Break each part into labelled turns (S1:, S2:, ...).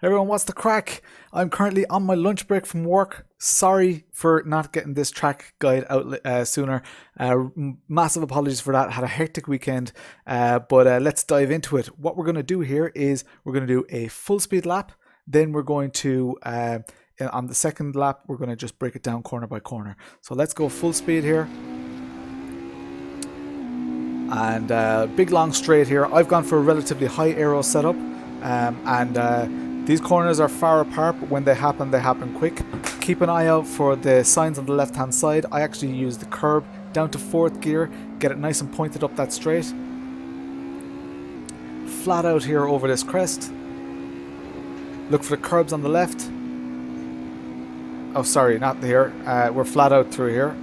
S1: Everyone, what's the crack? I'm currently on my lunch break from work. Sorry for not getting this track guide out sooner. Massive apologies for that. Had a hectic weekend, but let's dive into it. What we're going to do here is we're going to do a full speed lap. Then we're going to, on the second lap, we're going to just break it down corner by corner. So let's go full speed here. And big long straight here. I've gone for a relatively high aero setup. These corners are far apart, but when they happen quick. Keep an eye out for the signs on the left hand side. I actually use the curb down to 4th gear, get it nice and pointed up that straight. Flat out here over this crest. Look for the curbs on the left. Oh sorry, not here. We're flat out through here.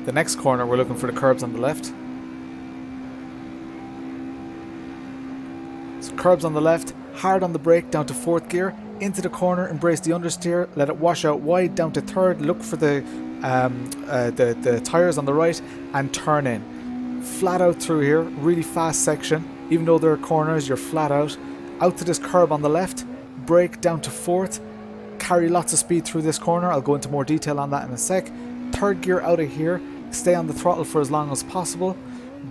S1: The next corner we're looking for the curbs on the left. So curbs on the left. Hard on the brake down to 4th gear, into the corner, embrace the understeer, let it wash out wide down to 3rd, look for the tyres on the right and turn in. Flat out through here, really fast section, even though there are corners, you're flat out. Out to this curb on the left, brake down to 4th, carry lots of speed through this corner, I'll go into more detail on that in a sec. 3rd gear out of here, stay on the throttle for as long as possible.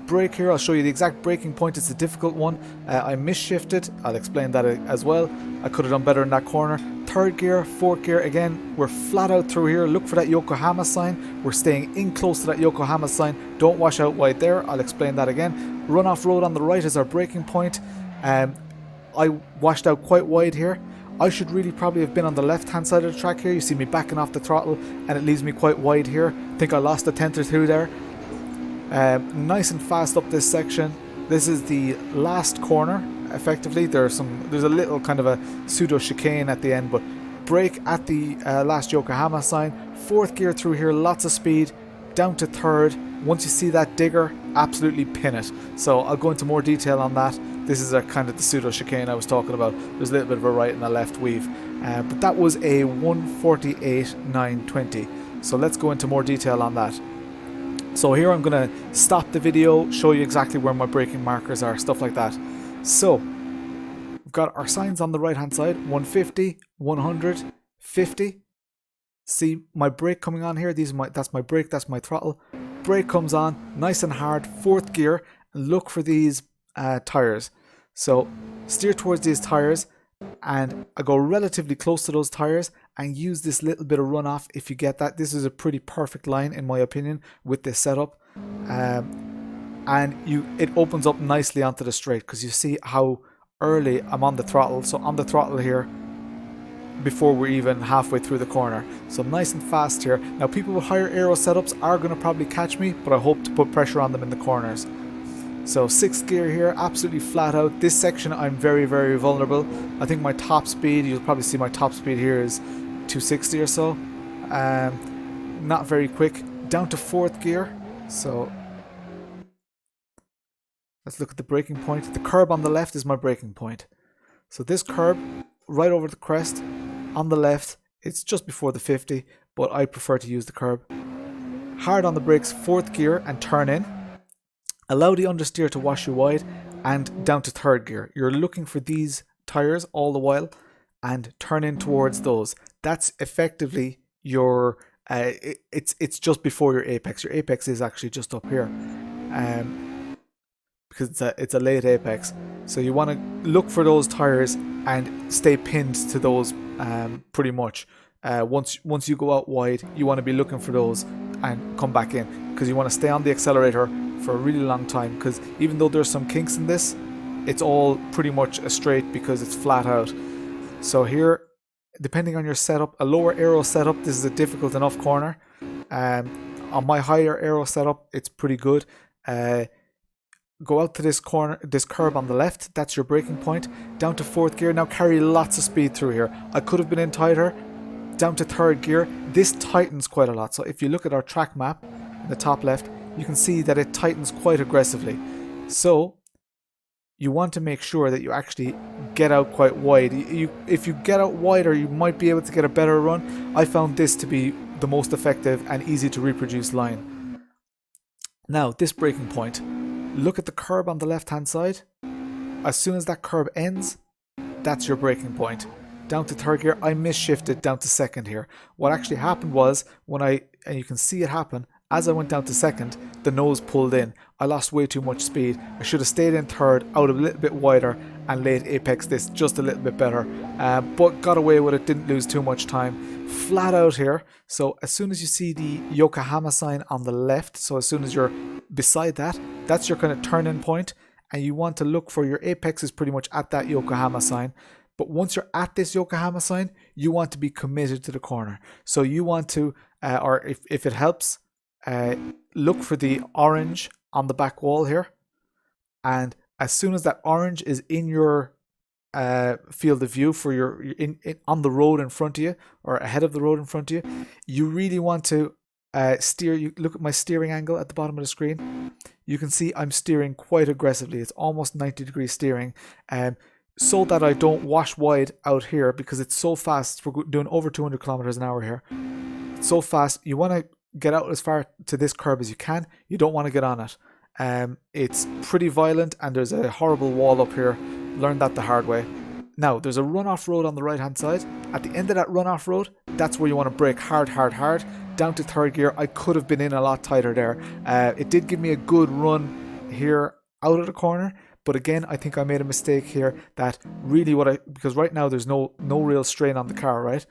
S1: Brake here, I'll show you the exact braking point, it's a difficult one. I misshifted, I'll explain that as well. I could have done better in that corner. 3rd gear, 4th gear, again, we're flat out through here. Look for that Yokohama sign. We're staying in close to that Yokohama sign. Don't wash out wide there, I'll explain that again. Runoff Road on the right is our braking point. I washed out quite wide here. I should really probably have been on the left hand side of the track here. You see me backing off the throttle and it leaves me quite wide here. I think I lost a tenth or two there. Nice and fast up this section. This is the last corner effectively. There's a little kind of a pseudo chicane at the end, but brake at the last Yokohama sign. 4th gear through here, lots of speed down to 3rd. Once you see that digger, absolutely pin it. So I'll go into more detail on that. This is a kind of the pseudo chicane I was talking about. There's a little bit of a right and a left weave, but that was a 1:48.920. So let's go into more detail on that. So here I'm going to stop the video, show you exactly where my braking markers are, stuff like that. So we've got our signs on the right hand side, 150, 100, 50. See my brake coming on here, that's my brake, that's my throttle. Brake comes on, nice and hard, 4th gear, and look for these tyres. So steer towards these tyres and I go relatively close to those tyres and use this little bit of runoff if you get that. This is a pretty perfect line in my opinion with this setup, and it opens up nicely onto the straight because you see how early I'm on the throttle. So on the throttle here before we're even halfway through the corner, so nice and fast here. Now people with higher aero setups are going to probably catch me, but I hope to put pressure on them in the corners. So 6th gear here, absolutely flat out. This section I'm very, very vulnerable. I think my top speed, you'll probably see my top speed here is 260 or so. Not very quick. Down to 4th gear. So let's look at the braking point. The curb on the left is my braking point. So this curb, right over the crest, on the left, it's just before the 50, but I prefer to use the curb. Hard on the brakes, 4th gear and turn in. Allow the understeer to wash you wide and down to 3rd gear. You're looking for these tyres all the while and turn in towards those. That's effectively your, it's just before your apex. Your apex is actually just up here because it's a late apex. So you want to look for those tyres and stay pinned to those pretty much. Once you go out wide, you want to be looking for those and come back in because you want to stay on the accelerator for a really long time, because even though there's some kinks in this, it's all pretty much a straight because it's flat out. So here, depending on your setup, a lower aero setup, this is a difficult enough corner. On my higher aero setup, it's pretty good. Go out to this corner, this curb on the left, that's your braking point. Down to 4th gear, now carry lots of speed through here. I could have been in tighter. Down to 3rd gear, this tightens quite a lot. So if you look at our track map in the top left, you can see that it tightens quite aggressively. So you want to make sure that you actually get out quite wide. If you get out wider, you might be able to get a better run. I found this to be the most effective and easy to reproduce line. Now this braking point, look at the curb on the left hand side. As soon as that curb ends, that's your braking point. down to third gear. I misshifted down to second here. What actually happened was and you can see it happen, as I went down to second, the nose pulled in. I lost way too much speed. I should have stayed in third, out a little bit wider, and laid apex this just a little bit better. But got away with it, didn't lose too much time. Flat out here. So as soon as you see the Yokohama sign on the left, so as soon as you're beside that, that's your kind of turn-in point. And you want to look for your apex is pretty much at that Yokohama sign. But once you're at this Yokohama sign, you want to be committed to the corner. So you want to, or if it helps, look for the orange on the back wall here, and as soon as that orange is in your field of view for your on the road in front of you or ahead of the road in front of you, you really want to steer. You look at my steering angle at the bottom of the screen. You can see I'm steering quite aggressively. It's almost 90-degree steering, so that I don't wash wide out here because it's so fast. We're doing over 200 kilometers an hour here. It's so fast. You want to get out as far to this curb as you can. You don't want to get on it. It's pretty violent, and there's a horrible wall up here. Learned that the hard way. Now, there's a runoff road on the right hand side. At the end of that runoff road, that's where you want to brake hard, down to third gear. I could have been in a lot tighter there. It did give me a good run here out of the corner, but again, I think I made a mistake here. That really because right now there's no real strain on the car, right?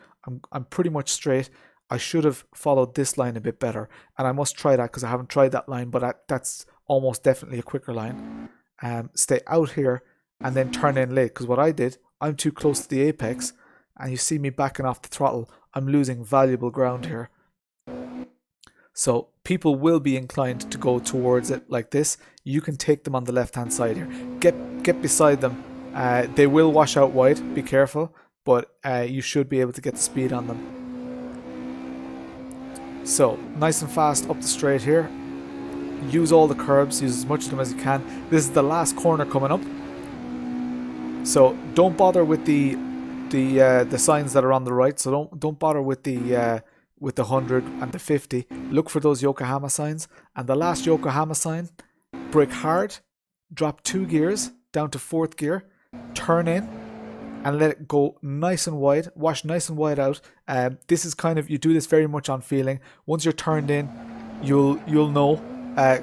S1: I'm pretty much straight. I should have followed this line a bit better, and I must try that because I haven't tried that line, but that's almost definitely a quicker line. Stay out here and then turn in late, because what I did, I'm too close to the apex, and you see me backing off the throttle. I'm losing valuable ground here. So people will be inclined to go towards it like this. You can take them on the left hand side here. Get beside them. They will wash out wide, be careful, but you should be able to get the speed on them. So, nice and fast up the straight here. Use all the curbs, use as much of them as you can. This is the last corner coming up. So, don't bother with the signs that are on the right. So don't bother with the 100 and the 50. Look for those Yokohama signs. And the last Yokohama sign, brake hard, drop 2 gears down to 4th gear, turn in, and let it go nice and wide, wash nice and wide out. This is kind of, you do this very much on feeling. Once you're turned in, you'll know.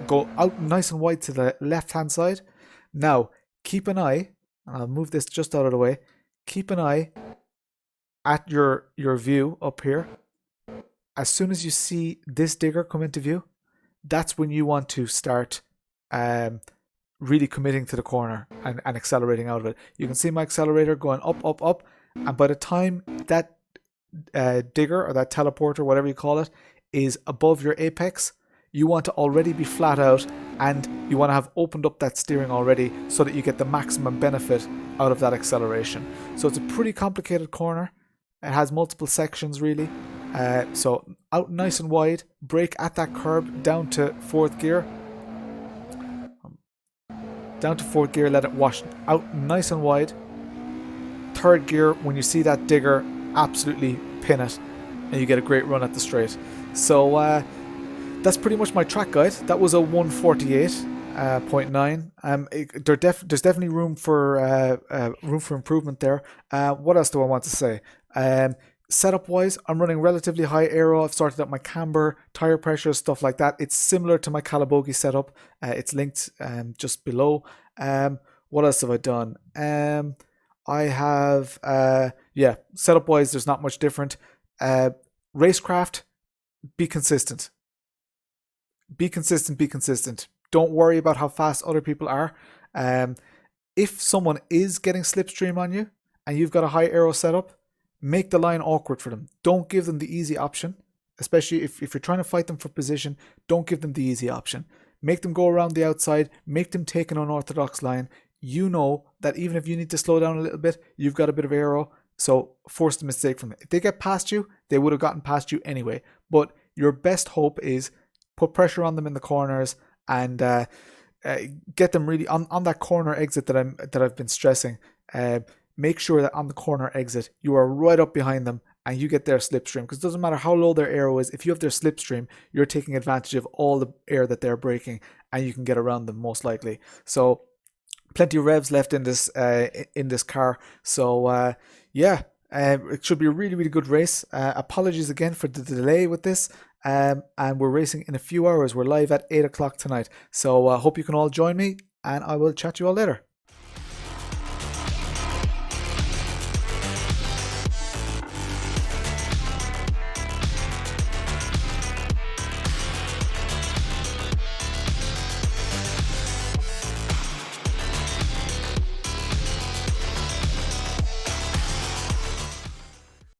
S1: Go out nice and wide to the left hand side. Now, keep an eye, and I'll move this just out of the way. Keep an eye at your view up here. As soon as you see this digger come into view, that's when you want to start really committing to the corner and accelerating out of it. You can see my accelerator going up, and by the time that digger or that teleporter, whatever you call it, is above your apex, you want to already be flat out, and you want to have opened up that steering already so that you get the maximum benefit out of that acceleration. So it's a pretty complicated corner. It has multiple sections really. So out nice and wide, brake at that curb down to 4th gear. Down to 4th gear, let it wash out nice and wide. 3rd gear, when you see that digger, absolutely pin it, and you get a great run at the straight. So that's pretty much my track guide. That was a 148.9. There's definitely room for improvement there. What else do I want to say? Setup wise, I'm running relatively high aero. I've sorted out my camber, tire pressure, stuff like that. It's similar to my Calabogie setup. It's linked just below. What else have I done? I have setup wise, there's not much different. Racecraft, be consistent. Be consistent. Don't worry about how fast other people are. If someone is getting slipstream on you and you've got a high aero setup, make the line awkward for them. Don't give them the easy option, especially if you're trying to fight them for position. Don't give them the easy option. Make them go around the outside, make them take an unorthodox line. You know that even if you need to slow down a little bit, you've got a bit of aero, so force the mistake from it. If they get past you, they would have gotten past you anyway. But your best hope is put pressure on them in the corners and get them really on that corner exit that I've been stressing. Make sure that on the corner exit you are right up behind them and you get their slipstream, because it doesn't matter how low their aero is. If you have their slipstream, you're taking advantage of all the air that they're braking, and you can get around them most likely. So plenty of revs left in this car. So It should be a really, really good race. Apologies again for the delay with this. And we're racing in a few hours. We're live at 8 o'clock tonight. So I hope you can all join me, and I will chat to you all later.